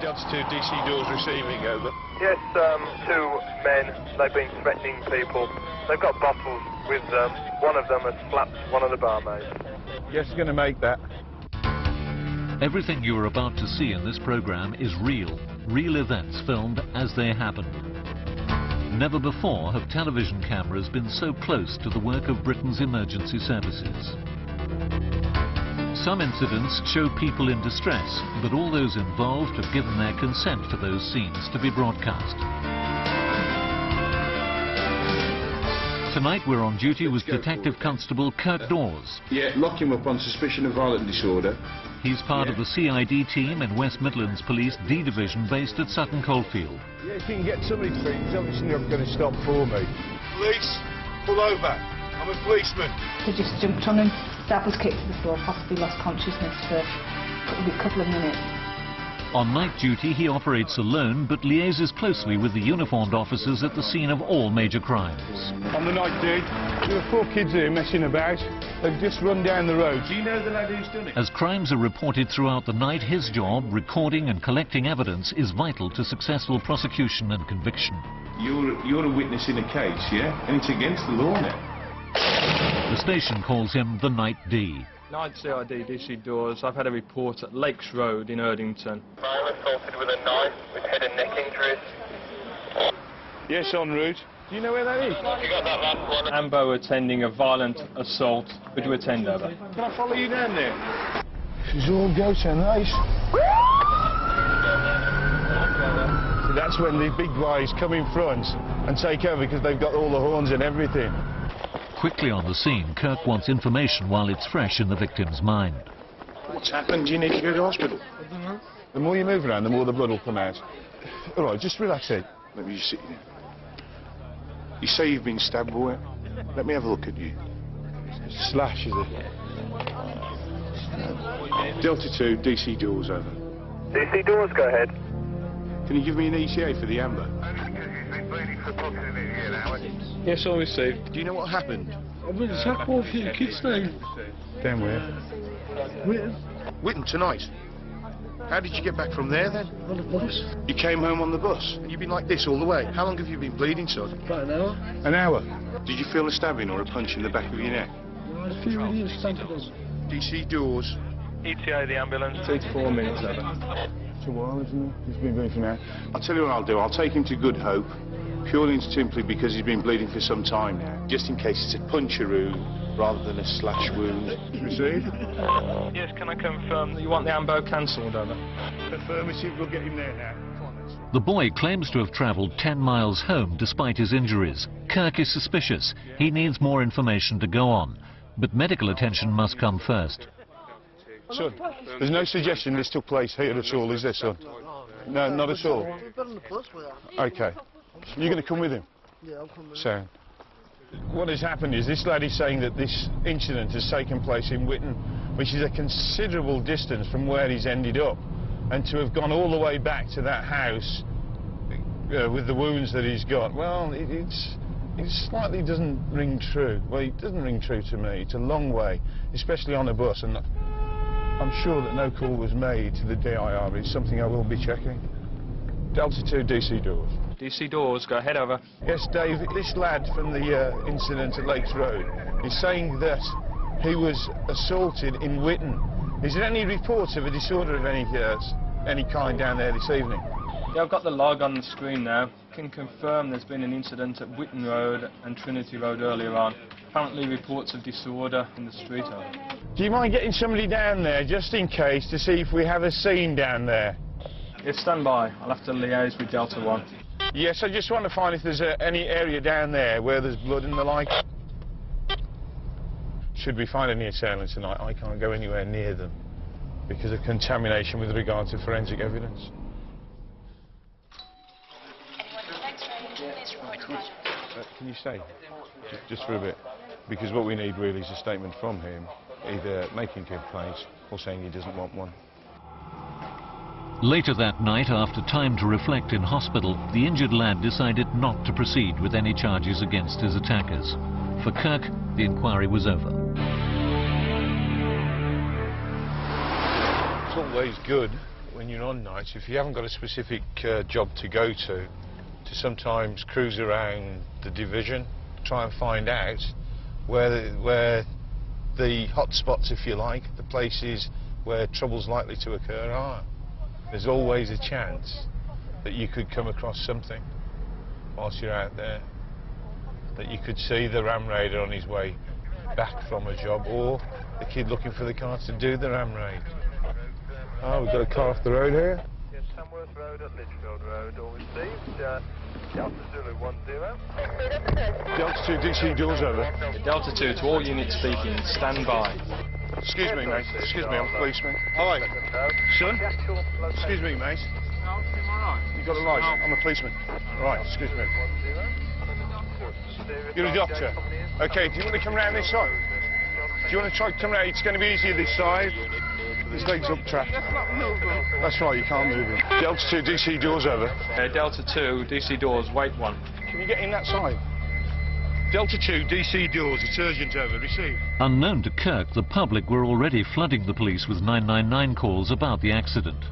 Delta 2, DC Dawes receiving, over. Yes, two men, they've been threatening people. They've got bottles with them. One of them has slapped one of the barmaids. Yes, going to make that. Everything you are about to see in this programme is real events filmed as they happen. Never before have television cameras been so close to the work of Britain's emergency services. Some incidents show people in distress, but all those involved have given their consent for those scenes to be broadcast. Tonight we're on duty with Detective Constable Kirk Dawes. Yeah, lock him up on suspicion of violent disorder. He's part of the CID team in West Midlands Police D Division based at Sutton Coldfield. Yeah, if you can get somebody to he's obviously not going to stop for me. Police, pull over. I'm a policeman. He just jumped on him. Dad was kicked to the floor, possibly lost consciousness for a couple of minutes. On night duty, he operates alone, but liaises closely with the uniformed officers at the scene of all major crimes. On the night dude, there were 4 kids here messing about. They've just run down the road. Do you know the lad who's done it? As crimes are reported throughout the night, his job, recording and collecting evidence, is vital to successful prosecution and conviction. You're a witness in a case, yeah? And it's against the law now. The station calls him the Night D. Night CID, DC Dawes. I've had a report at Lakes Road in Erdington. Man assaulted with a knife with head and neck injuries. Yes, en route. Do you know where that is? You got that last one. Ambo attending a violent assault. Would you attend, over? Can I follow you down there? This is all go so nice. So that's when the big guys come in front and take over because they've got all the horns and everything. Quickly on the scene, Kirk wants information while it's fresh in the victim's mind. What's happened? Do you need to go to hospital? The more you move around, the more the blood will come out. All right, just relax here. Let me just sit here. You say you've been stabbed, boy. Let me have a look at you. Slash, is it? Delta 2, DC Dawes, over. DC Dawes, go ahead. Can you give me an ETA for the amber? Yes, I received. Do you know what happened? I've been sacked off your kids' name. Down where? Witten. Whitton, tonight. How did you get back from there, then? On the bus. You came home on the bus? You've been like this all the way? How long have you been bleeding, son? About an hour. An hour? Did you feel a stabbing or a punch in the back of your neck? No, I feel really stamped us. DC Dawes. ETA, the ambulance. 2 to 4 minutes, over. It's a while, isn't it? He's been bleeding for now. I'll tell you what I'll do. I'll take him to Good Hope, purely and simply because he's been bleeding for some time now, just in case it's a puncture rather than a slash wound. Received? Yes, can I confirm that you want the Ambo cancelled, over? Affirmative, we'll get him there now. The boy claims to have travelled 10 miles home despite his injuries. Kirk is suspicious. He needs more information to go on. But medical attention must come first. Son, there's no suggestion this took place here at all, is there, son? No, not at all. OK. You're going to come with him? Yeah, I'll come with him. So, what has happened is this lad is saying that this incident has taken place in Whitton, which is a considerable distance from where he's ended up. And to have gone all the way back to that house with the wounds that he's got, well, it slightly doesn't ring true. Well, it doesn't ring true to me. It's a long way, especially on a bus, and I'm sure that no call was made to the DIR. It's something I will be checking. Delta 2, DC Dawes. DC Dawes, go ahead, over. Yes, Dave, this lad from the incident at Lakes Road is saying that he was assaulted in Whitton. Is there any reports of a disorder of any kind down there this evening? Yeah, I've got the log on the screen now. Can confirm there's been an incident at Whitton Road and Trinity Road earlier on. Apparently reports of disorder in the street, over. Do you mind getting somebody down there, just in case, to see if we have a scene down there? Yes, stand by. I'll have to liaise with Delta 1. Yes, I just want to find if there's any area down there where there's blood and the like. Should we find any assailants tonight, I can't go anywhere near them because of contamination with regard to forensic evidence. Can you stay? Just for a bit? Because what we need really is a statement from him, either making complaints or saying he doesn't want one. Later that night, after time to reflect in hospital, the injured lad decided not to proceed with any charges against his attackers. For Kirk, the inquiry was over. It's always good when you're on nights, if you haven't got a specific job to go to sometimes cruise around the division, try and find out where the hot spots, if you like, the places where trouble's likely to occur are. There's always a chance that you could come across something whilst you're out there, that you could see the ram raider on his way back from a job, or the kid looking for the car to do the ram raid. Oh, we've got a car off the road here. Yes, Tamworth Road at Litchfield Road, all received. Delta Zulu 10. Delta 2, DC doors over. Delta 2 to all units speaking, stand by. Excuse me, mate. Excuse me, I'm a policeman. Hi. Son? Excuse me, mate. You got a license? I'm a policeman. Right, excuse me. You're a doctor. Okay, do you want to come round this side? Do you want to try to come round? It's going to be easier this side. His leg's up trapped. That's right, you can't move him. Delta 2, DC doors over. Delta 2, DC doors, wait 1. Can you get in that side? Delta 2, DC doors, it's urgent over, receive. Unknown to Kirk, the public were already flooding the police with 999 calls about the accident.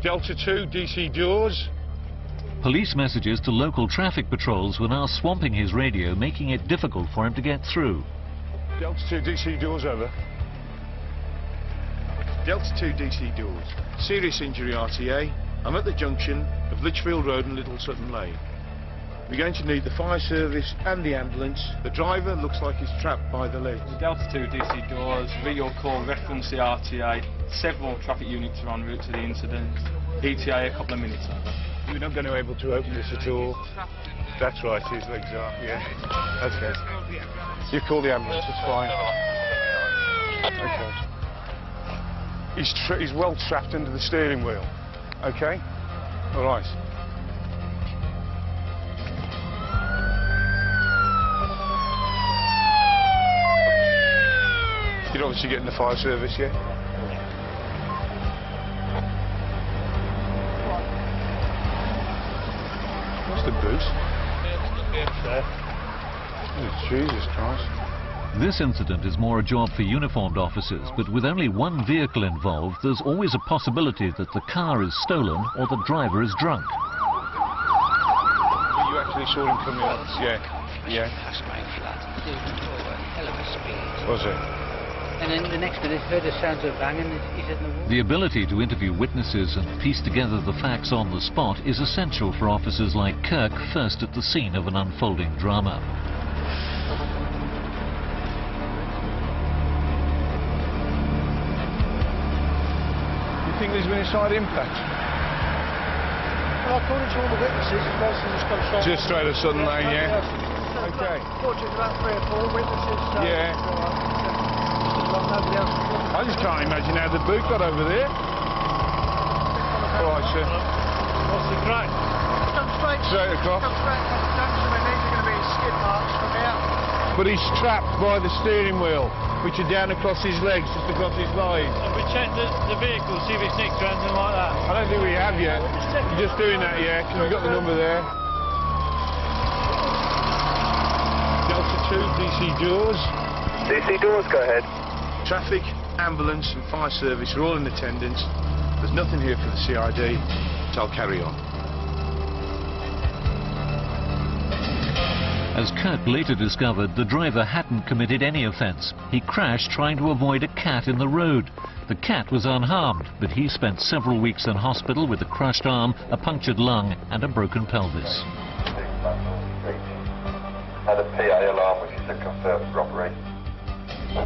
Delta 2, DC doors. Police messages to local traffic patrols were now swamping his radio, making it difficult for him to get through. Delta 2, DC doors over. Delta 2, DC doors. Serious injury RTA. I'm at the junction of Litchfield Road and Little Sutton Lane. We're going to need the fire service and the ambulance. The driver looks like he's trapped by the legs. Delta 2, DC doors, read your call, reference the RTA. Several traffic units are en route to the incident. ETA a couple of minutes over. We're not going to be able to open this at all. That's right, his legs are, yeah. Okay. You call the ambulance, it's fine. Okay. He's well trapped under the steering wheel. Okay? All right. You're obviously getting the fire service, yeah? What's the boost? Oh, Jesus Christ. This incident is more a job for uniformed officers, but with only one vehicle involved, there's always a possibility that the car is stolen or the driver is drunk. You actually saw him coming up? Yeah. Yeah. Was it? And then the next minute heard the sounds of banging, he's in the wall. The ability to interview witnesses and piece together the facts on the spot is essential for officers like Kirk, first at the scene of an unfolding drama. You think there's been a side impact? Well, according to all the witnesses, it's basically just gone straight. Just straight up Sutton Lane, yeah? Okay. Fortunately, about 3 or 4 witnesses. Yeah. Nobody else. I just can't imagine how the boot got over there. All right, sir. What's the crack? Come straight. Straight across. Come straight across the junction, and these are going to be skid marks from here. But he's trapped by the steering wheel, which are down across his legs, just across his thighs. Have we checked the vehicle, see if it's nicked or anything like that? I don't think we have yet. We're just doing that, yeah, because we've got the number there. Delta 2, DC doors. DC doors, go ahead. Traffic, ambulance and fire service are all in attendance. There's nothing here for the CID, so I'll carry on. As Kirk later discovered, the driver hadn't committed any offence. He crashed trying to avoid a cat in the road. The cat was unharmed, but he spent several weeks in hospital with a crushed arm, a punctured lung and a broken pelvis. Had a PA alarm, which is a confirmed robbery.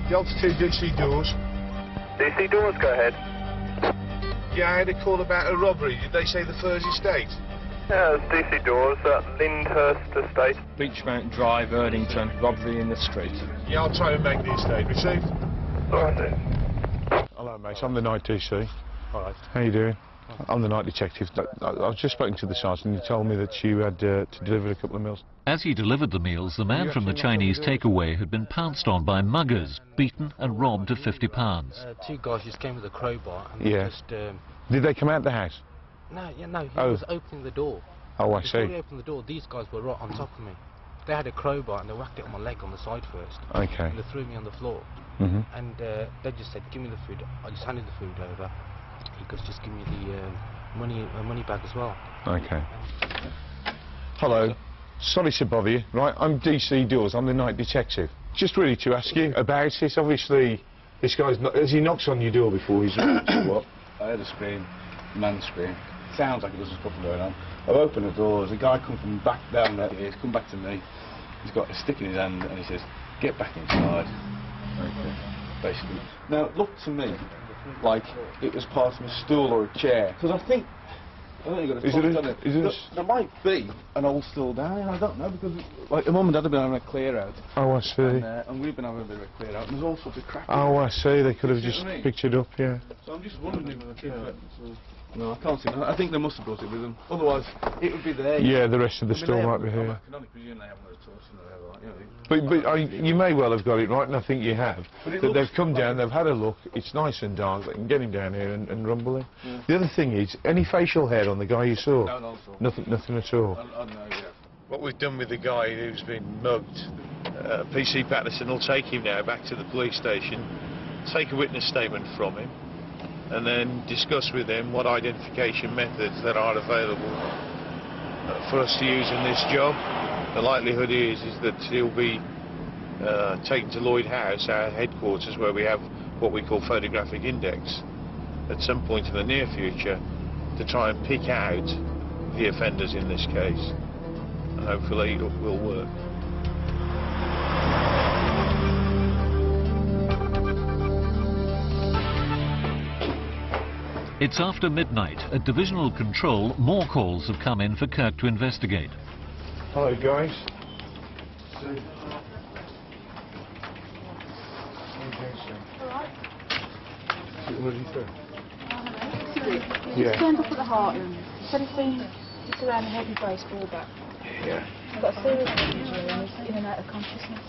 Delta 2, DC doors. DC doors, go ahead. Yeah, I had a call about a robbery. Did they say the Furs Estate? Yeah, it's DC doors at Lyndhurst Estate. Beachmount Drive, Erdington, robbery in the street. Yeah, I'll try and make the estate. Received? All right, then. Hello, mate. I'm the night DC. All right. How you doing? I'm the night detective. I was just spoken to the sergeant and he told me that you had to deliver a couple of meals. As he delivered the meals, the man from the Chinese takeaway had been pounced on by muggers, beaten and robbed of £50. 2 guys just came with a crowbar and Yeah. just... Did they come out the house? No, he was opening the door. Oh, I Before see. he opened the door, these guys were right on top of me. They had a crowbar and they whacked it on my leg on the side first. Okay. And they threw me on the floor. Mm-hmm. And they just said, give me the food. I just handed the food over. he could have just given me the money bag as well. Okay. Hello. Sorry to bother you. Right, I'm DC Dawes. I'm the night detective. Just really to ask you about this. Obviously, this guy's not... Has he knocked on your door before he's... What? I heard a scream, a man scream. Sounds like there's something going on. I've opened the door, there's a guy come from back down there, he's come back to me. He's got a stick in his hand and he says, get back inside. Okay. Basically. Now, it looked to me like it was part of a stool or a chair. Because I think you've got to there might be an old stool down here, I don't know, because like the mum and dad have been having a clear out. Oh, I see. And we've been having a bit of a clear out, and there's all sorts of crap. Oh, I see. They could have just picked it up, yeah. So I'm just wondering if no, I can't see that. I think they must have brought it with them. Otherwise, it would be there. Yeah, the rest of the store might be here. I can only presume they haven't got a torch or whatever, But you may well have got it right, and I think you have. That they've come down, they've had a look, it's nice and dark, they can get him down here and rumble him. Yeah. The other thing is, any facial hair on the guy you saw? No, not at all. Nothing at all? I know, yeah. What we've done with the guy who's been mugged, PC Patterson will take him now back to the police station, take a witness statement from him, and then discuss with him what identification methods that are available for us to use in this job. The likelihood is that he'll be taken to Lloyd House, our headquarters, where we have what we call photographic index, at some point in the near future, to try and pick out the offenders in this case. And hopefully it will work. It's after midnight. At Divisional Control, more calls have come in for Kirk to investigate. Hello, guys. What did he say? He's turned up at the heart room. He said he's been just around a heavy baseball bat. Yeah. He's got a serious injury and he's in and out of consciousness.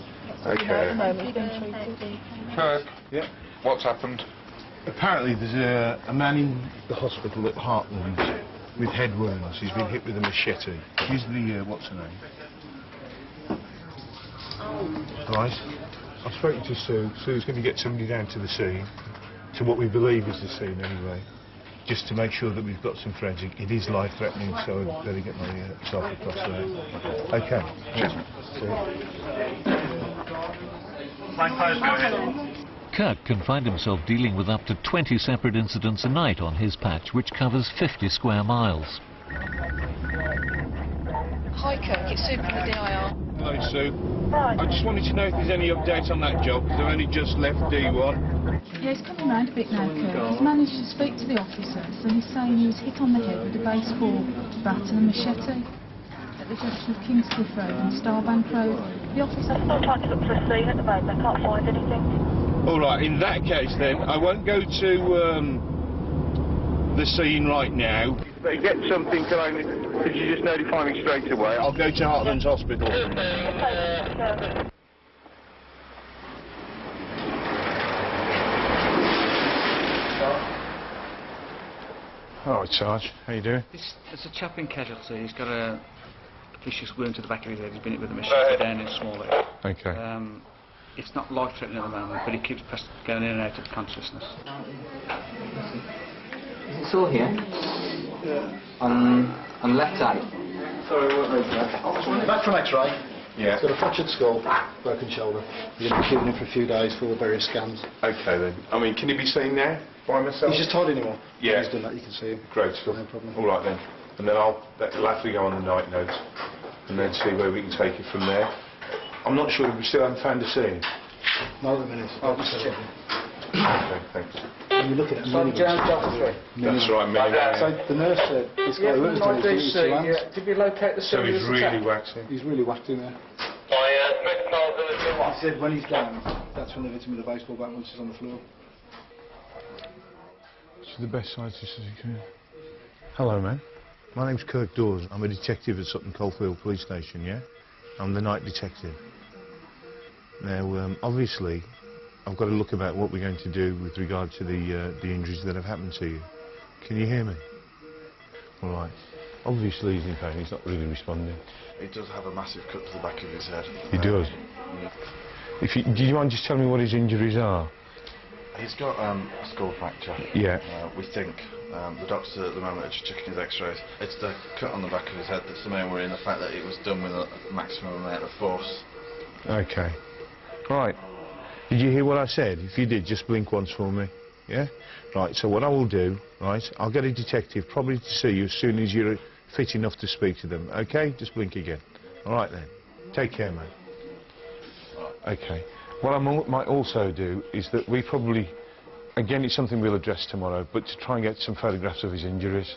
Okay. At the moment, he's being treated. Kirk? Yeah. What's happened? Apparently there's a man in the hospital at Heartland with head wounds. He's been hit with a machete. He's the, what's her name? Right. I've spoken to Sue. Sue's going to get somebody down to the scene, to what we believe is the scene anyway, just to make sure that we've got some forensic. It is life-threatening, so I'd better get myself across there. Okay. Kirk can find himself dealing with up to 20 separate incidents a night on his patch, which covers 50 square miles. Hi Kirk, it's Sue from the DIR. Hello, Sue. Right. I just wanted to know if there's any update on that job, because I've only just left D1. Yeah, he's coming round a bit now, Kirk. He's managed to speak to the officers and he's saying he was hit on the head with a baseball bat and a machete at the junction of Kingscliff Road and Starbank Road. The officer... I'm still trying to look for a scene at the moment, I can't find anything. All right, in that case then, I won't go to the scene right now. If they get something, could you just notify me straight away? I'll go to Heartlands Hospital. All right, Sarge, how you doing? There's a chap in casualty. He's got a vicious wound to the back of his head. He's been hit with a machete down in his small leg. Okay. It's not life-threatening at the moment, but he keeps going in and out of consciousness. Is this all here? Yeah. On left eye? Sorry, we won't read that. Back from X-ray. Yeah. He's got a fractured skull, broken shoulder. You're going to be keeping him for a few days for various scans. Okay then. I mean, can he be seen now by myself? He's just told anyone. Yeah. He's done that, you can see him. Great stuff. No problem. All right then. And then I'll have to go on the night notes and then see where we can take it from there. I'm not sure if we still haven't found a scene. No, a minute. I'll just check. Okay, thanks. And you're looking at minimum. That's right, minimum. So the nurse said this guy who was doing his Did we locate the so he's really waxing. He's really whacked in there. He said when he's down, that's when they hit him with a baseball bat once he's on the floor. To the best side, just as you can. Hello, man. My name's Kirk Dawes. I'm a detective at Sutton Coldfield Police Station, yeah? I'm the night detective. Now, obviously, I've got to look about what we're going to do with regard to the injuries that have happened to you. Can you hear me? All right. Obviously, he's in pain. He's not really responding. He does have a massive cut to the back of his head. He does? Yeah. Do you mind just telling me what his injuries are? He's got a skull fracture. Yeah. We think the doctors at the moment are just checking his x-rays. It's the cut on the back of his head that's the main worry, and the fact that it was done with a maximum amount of force. Okay. Right. Did you hear what I said? If you did, just blink once for me. Yeah? Right, so what I will do, right, I'll get a detective probably to see you as soon as you're fit enough to speak to them. Okay? Just blink again. All right then. Take care, mate. Okay. What I might also do is that we probably, again, it's something we'll address tomorrow, but to try and get some photographs of his injuries.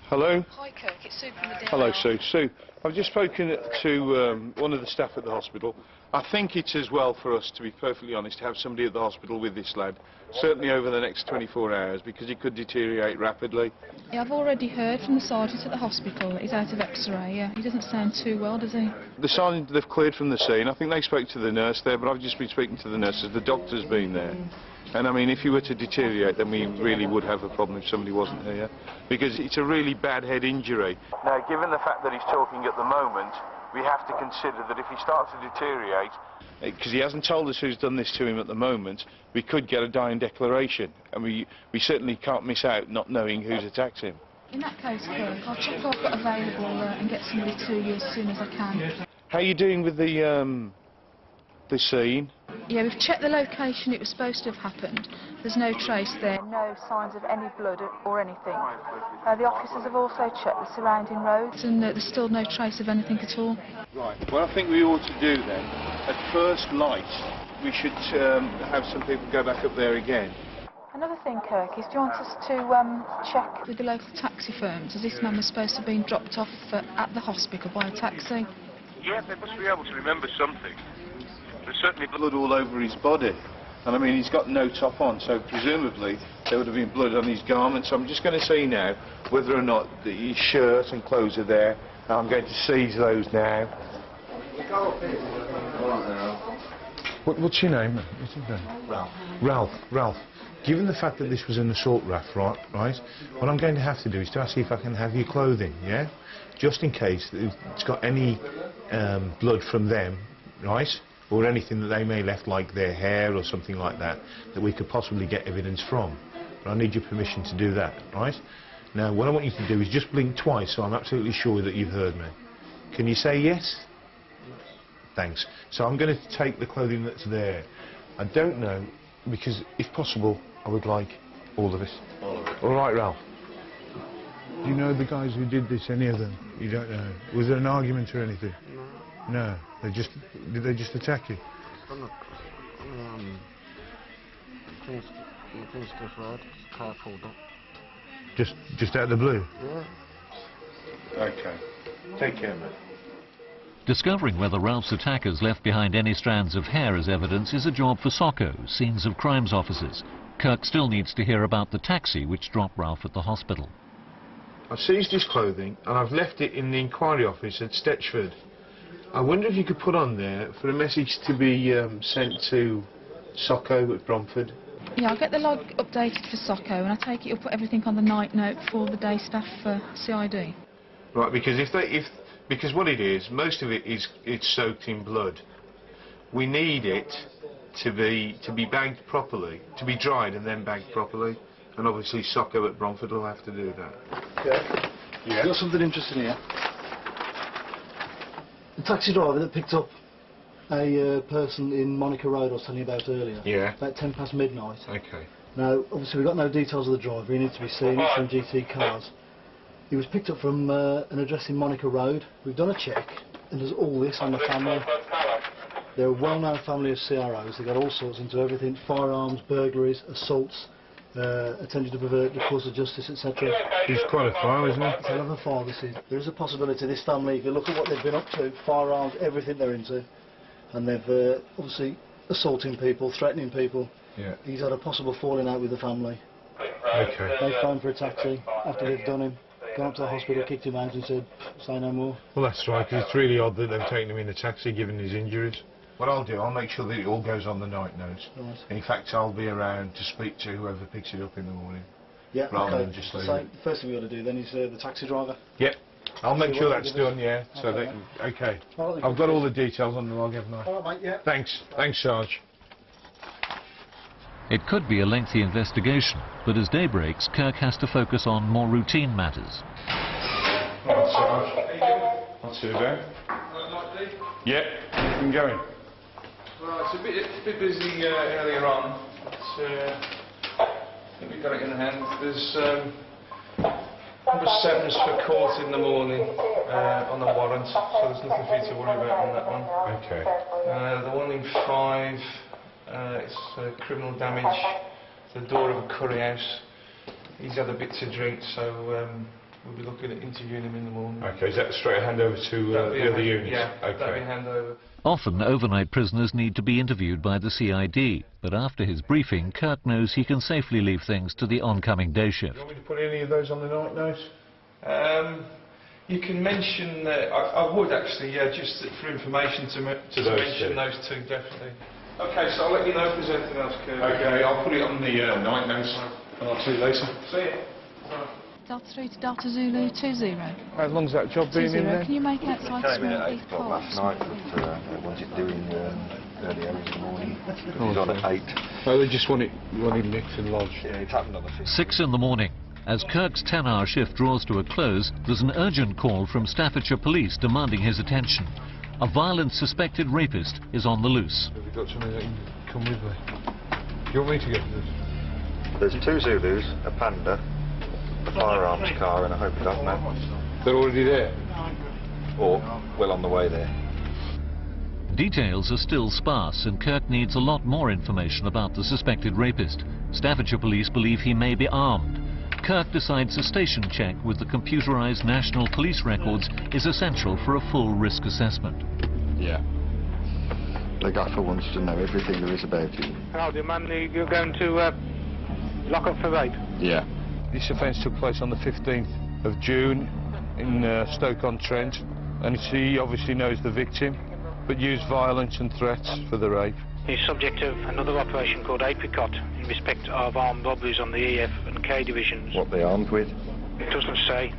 Hello? Hi Kirk, it's Sue from the DIR. Hello, Sue. Sue, I've just spoken to one of the staff at the hospital. I think it's as well for us, to be perfectly honest, to have somebody at the hospital with this lad, certainly over the next 24 hours, because he could deteriorate rapidly. Yeah, I've already heard from the sergeant at the hospital that he's out of X-ray. Yeah, he doesn't sound too well, does he? The sergeant, they've cleared from the scene. I think they spoke to the nurse there, but I've just been speaking to the nurses. The doctor's been there. And I mean, if he were to deteriorate, then we really would have a problem if somebody wasn't here, because it's a really bad head injury. Now, given the fact that he's talking at the moment, we have to consider that if he starts to deteriorate, because he hasn't told us who's done this to him at the moment, we could get a dying declaration, and we certainly can't miss out not knowing who's attacked him. In that case, Kirk, I'll check what I've got available and get somebody to you as soon as I can. How are you doing with the scene? Yeah, we've checked the location it was supposed to have happened. There's no trace there, no signs of any blood or anything. The officers have also checked the surrounding roads, and there's still no trace of anything at all. Right, what I think we ought to do then, at first light, we should have some people go back up there again. Another thing, Kirk, is do you want us to check with the local taxi firms, as this man was supposed to have been dropped off at the hospital by a taxi? Yeah, they must be able to remember something. There's certainly blood all over his body, and I mean he's got no top on, so presumably there would have been blood on his garments. So I'm just going to see now whether or not his shirt and clothes are there. I'm going to seize those now. What's your name? What's your name? Ralph. Ralph. Given the fact that this was an assault raft, right, what I'm going to have to do is to ask you if I can have your clothing, yeah? Just in case it's got any blood from them, right? Or anything that they may have left, like their hair or something like that, that we could possibly get evidence from. But I need your permission to do that, right? Now, what I want you to do is just blink twice, so I'm absolutely sure that you've heard me. Can you say yes? Thanks. So I'm going to take the clothing that's there. I don't know, because if possible, I would like all of it. All of it. All right, Ralph. Do you know the guys who did this, any of them? You don't know. Was there an argument or anything? No. Did they just attack you? Car pulled up. Just out of the blue? Yeah. Okay. Take care, mate. Discovering whether Ralph's attackers left behind any strands of hair as evidence is a job for SOCO, Scenes of Crimes officers. Kirk still needs to hear about the taxi which dropped Ralph at the hospital. I've seized his clothing and I've left it in the inquiry office at Stetchford. I wonder if you could put on there for a message to be sent to SOCO at Bromford. Yeah, I'll get the log updated for SOCO, and I take it you'll put everything on the night note for the day staff for CID. Right, because because what it is, most of it is soaked in blood. We need it to be bagged properly, to be dried and then bagged properly, and obviously SOCO at Bromford will have to do that. Yeah. I've got something interesting here. The taxi driver that picked up a person in Monica Road I was telling you about earlier. Yeah. About 10 past midnight. Okay. Now, obviously we've got no details of the driver. He needs to be seen. It's from GT Cars. He was picked up from an address in Monica Road. We've done a check, and there's all this on the family. They're a well-known family of CROs. They've got all sorts into everything: firearms, burglaries, assaults, attempting to pervert the course of justice, etc. He's quite a file, isn't he? It's a hell of a file, this is. There is a possibility this family, if you look at what they've been up to, firearms, everything they're into, and they've obviously assaulting people, threatening people. Yeah. He's had a possible falling out with the family. Okay. They phoned for a taxi after they've done him, gone up to the hospital, kicked him out and said, say no more. Well, that's right, because it's really odd that they've taken him in a taxi given his injuries. What I'll do, I'll make sure that it all goes on the night notes. Right. In fact, I'll be around to speak to whoever picks it up in the morning. Yeah, rather okay. Than just leave So, it. the first thing we got to do then is the taxi driver. Yep. I'll make sure that's done, yeah. Okay, So that, okay. Right, I've got all the details on the log, haven't I? All right, mate, yeah. Thanks. Thanks, Sarge. It could be a lengthy investigation, but as day breaks, Kirk has to focus on more routine matters. Not too bad. Yeah, I'm going. Well, it's a bit busy earlier on. I think we've got it in hand. There's number 7's for court in the morning on a warrant, so there's nothing for you to worry about on that one. Okay. The one in 5, it's criminal damage to the door of a curry house. He's had a bit to drink, so we'll be looking at interviewing him in the morning. Okay, is that straight handover to the other units? Yeah, okay. that'll be handover. Often, overnight prisoners need to be interviewed by the CID, but after his briefing, Kirk knows he can safely leave things to the oncoming day shift. Do you want me to put any of those on the night note? You can mention, I would actually, yeah, just for information to mention those two, definitely. Okay, so I'll let you know if there's anything else, Kirk. Okay, I'll put it on the night notes, and I'll see you later. See you. Delta 3 to Delta Zulu 20. How long's that job been in there? Can you make outside Came in at small 8 o'clock last night, but wanted doing early hours in the morning. He's on at 8. Oh, they just wanted nicked and lodged. Yeah, it happened on the 5th. 6 in the morning. As Kirk's 10-hour shift draws to a close, there's an urgent call from Staffordshire Police demanding his attention. A violent suspected rapist is on the loose. Have you got something that can come with me? Do you want me to get this? There's 2 Zulus, a Panda, a firearms car, and a Hope Dog now. They're already there? Or well on the way there. Details are still sparse, and Kirk needs a lot more information about the suspected rapist. Staffordshire Police believe he may be armed. Kirk decides a station check with the computerised national police records is essential for a full risk assessment. Yeah. The gaffer wants to know everything there is about you. Howdy, man, you're going to lock up for rape? Yeah. This offence took place on the 15th of June in Stoke-on-Trent, and he obviously knows the victim, but used violence and threats for the rape. He's subject of another operation called Apricot in respect of armed robberies on the EF and K divisions. What they armed with? It doesn't say.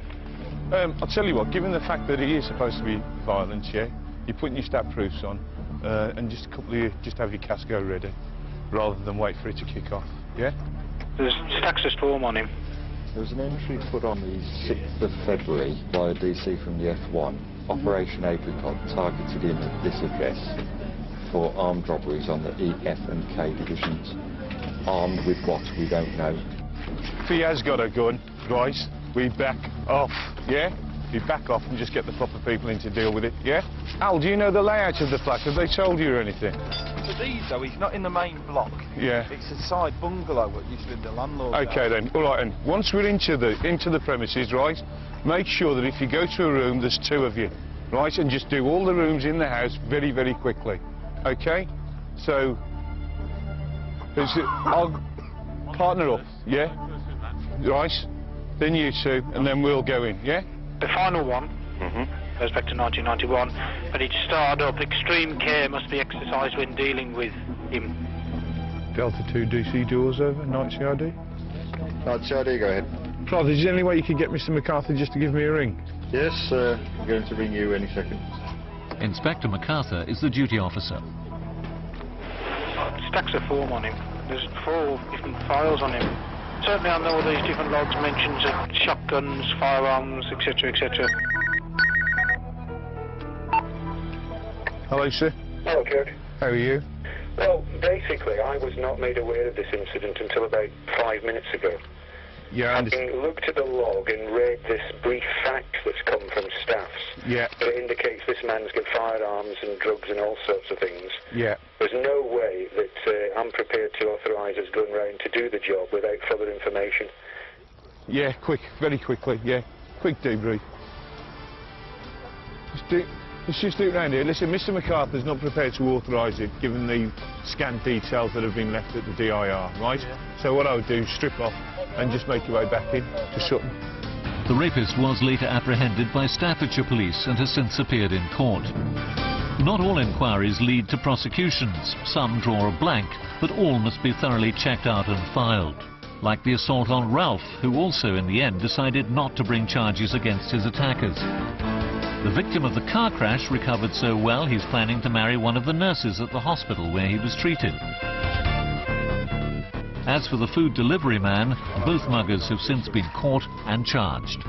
I'll tell you what, given the fact that it is supposed to be violence, yeah, you're putting your stat proofs on, and just just have your casco ready, rather than wait for it to kick off, yeah? There's stacks of form on him. There was an entry put on the 6th of February by a DC from the F1. Operation Apricot targeted him at this address for armed robberies on the EF and K divisions. Armed with what, we don't know. If he has got a gun, right, we back off, yeah? We back off and just get the proper people in to deal with it, yeah? Al, do you know the layout of the flat? Have they told you or anything? For these, though, he's not in the main block. Yeah. It's a side bungalow that used to be the landlord. Okay then, all right, and once we're into the premises, right, make sure that if you go to a room, there's 2 of you, right, and just do all the rooms in the house very, very quickly, okay? So, I'll partner up, yeah? Right, then you 2, and then we'll go in, yeah? The final one goes back to 1991, but it started up. Extreme care must be exercised when dealing with him. Delta 2 DC doors over, night CID. Night CID, go ahead. Father, is there any way you could get Mr. MacArthur just to give me a ring? Yes, I'm going to ring you any second. Inspector MacArthur is the duty officer. Stacks of form on him. There's 4 different files on him. Certainly I know all these different logs mentions of shotguns, firearms, etc, etc. Hello, sir. Hello, Kirk. How are you? Well, basically, I was not made aware of this incident until about 5 minutes ago. Yeah, Having looked at the log and read this brief fact that's come from staffs, yeah, that indicates this man's got firearms and drugs and all sorts of things. Yeah. There's no way that I'm prepared to authorise us going round to do the job without further information. Yeah, quick, very quickly, yeah. Quick debrief. Let's just do it round here. Listen, Mr. MacArthur's not prepared to authorise it, given the scant details that have been left at the DIR, right? Yeah. So what I would do, strip off and just make your way back in to Sutton. The rapist was later apprehended by Staffordshire Police and has since appeared in court. Not all inquiries lead to prosecutions. Some draw a blank, but all must be thoroughly checked out and filed. Like the assault on Ralph, who also in the end decided not to bring charges against his attackers. The victim of the car crash recovered so well he's planning to marry one of the nurses at the hospital where he was treated. As for the food delivery man, both muggers have since been caught and charged.